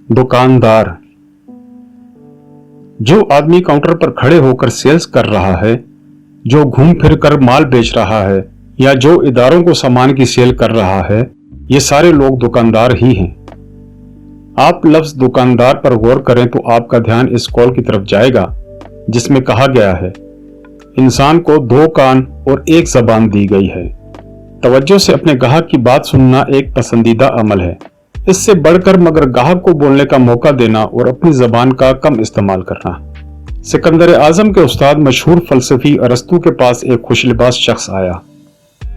दुकानदार। जो आदमी काउंटर पर खड़े होकर सेल्स कर रहा है, जो घूम फिर कर माल बेच रहा है या जो इदारों को सामान की सेल कर रहा है, ये सारे लोग दुकानदार ही हैं। आप लफ्ज दुकानदार पर गौर करें तो आपका ध्यान इस कॉल की तरफ जाएगा जिसमें कहा गया है, इंसान को 2 कान और 1 ज़बान दी गई है। तवज्जो से अपने ग्राहक की बात सुनना एक पसंदीदा अमल है। इससे बढ़कर मगर ग्राहक को बोलने का मौका देना और अपनी ज़बान का कम इस्तेमाल करना। सिकंदर आजम के उस्ताद मशहूर फलसफी अरस्तू के पास एक खुशलिबास शख्स आया।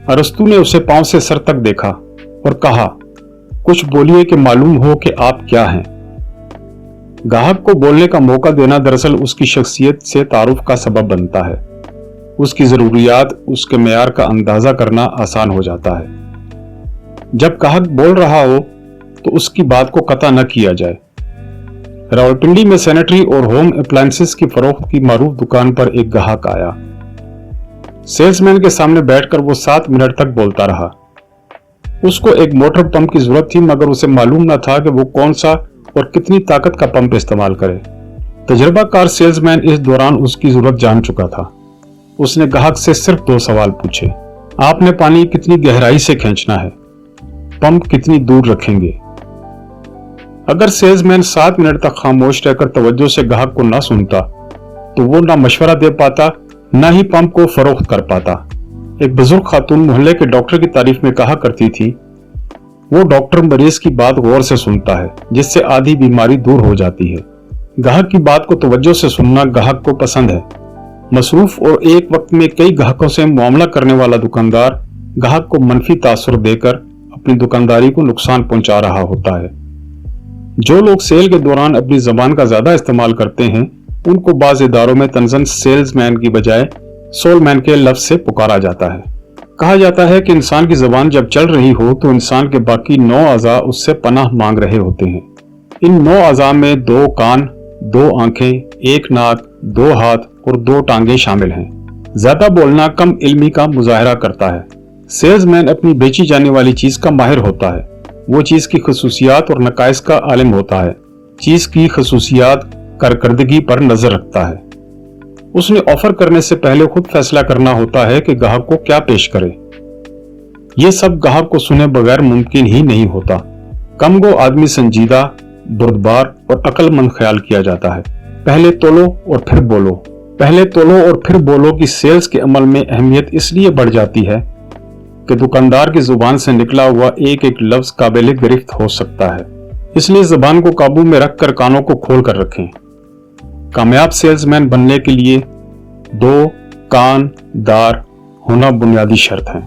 अरस्तू ने उसे पांव से सर तक देखा और कहा, कुछ बोलिए कि मालूम हो कि आप क्या हैं। ग्राहक को बोलने का मौका देना दरअसल उसकी शख्सियत से तारुफ का सबब बनता है। उसकी ज़रूरियात, उसके मेयार का अंदाज़ा करना आसान हो जाता है। जब ग्राहक बोल रहा हो तो उसकी बात को कता न किया जाए। रावलपिंडी में सैनिटरी और होम अप्लायंसेस की फरोख्त की मारूफ दुकान पर एक ग्राहक आया। सेल्समैन के सामने बैठकर वो 7 मिनट तक बोलता रहा। उसको एक मोटर पंप की जरूरत थी, मगर उसे मालूम न था कि वो कौन सा और कितनी ताकत का पंप इस्तेमाल करे। तजुर्बाकार सेल्समैन इस दौरान उसकी जरूरत जान चुका था। उसने ग्राहक से सिर्फ 2 सवाल पूछे। आपने पानी कितनी गहराई से खींचना है? पंप कितनी दूर रखेंगे? अगर सेल्समैन 7 मिनट तक खामोश रहकर तवज्जो से ग्राहक को ना सुनता तो वो ना मशवरा दे पाता, ना ही पंप को फरोख्त कर पाता। एक बुजुर्ग खातून मोहल्ले के डॉक्टर की तारीफ में कहा करती थी, वो डॉक्टर मरीज की बात गौर से सुनता है जिससे आधी बीमारी दूर हो जाती है। ग्राहक की बात को तवज्जो से सुनना ग्राहक को पसंद है। मसरूफ और एक वक्त में कई ग्राहकों से मामला करने वाला दुकानदार ग्राहक को मनफी तासुर देकर अपनी दुकानदारी को नुकसान पहुंचा रहा होता है। जो लोग सेल के दौरान अपनी जबान का ज्यादा इस्तेमाल करते हैं, उनको बाज इदारों में तंजन सेल्समैन की बजाय सोलमैन के लफ्ज से पुकारा जाता है। कहा जाता है कि इंसान की जबान जब चल रही हो तो इंसान के बाकी 9 अज़ा उससे पनाह मांग रहे होते हैं। इन 9 अज़ा में 2 कान, 2 आंखें, 1 नाक, 2 हाथ और 2 टांगे शामिल हैं। ज्यादा बोलना कम इल्मी का मुजाहरा करता है। सेल्समैन अपनी बेची जाने वाली चीज का माहिर होता है। वो चीज की खसूसियात और नकाइस का आलिम होता है। चीज की खसूसियात, कारकर्दगी पर नजर रखता है। उसने ऑफर करने से पहले खुद फैसला करना होता है कि ग्राहक को क्या पेश करे। ये सब ग्राहक को सुने बगैर मुमकिन ही नहीं होता। कमगो आदमी संजीदा, बुर्दबार और अक्लमंद ख्याल किया जाता है। पहले तोलो और फिर बोलो। पहले तोलो और फिर बोलो की सेल्स के अमल में अहमियत इसलिए बढ़ जाती है कि दुकानदार की जुबान से निकला हुआ एक एक लफ्ज काबिल गिरफ्त हो सकता है। इसलिए जुबान को काबू में रखकर कानों को खोल कर रखें। कामयाब सेल्समैन बनने के लिए 2 कान दार होना बुनियादी शर्त है।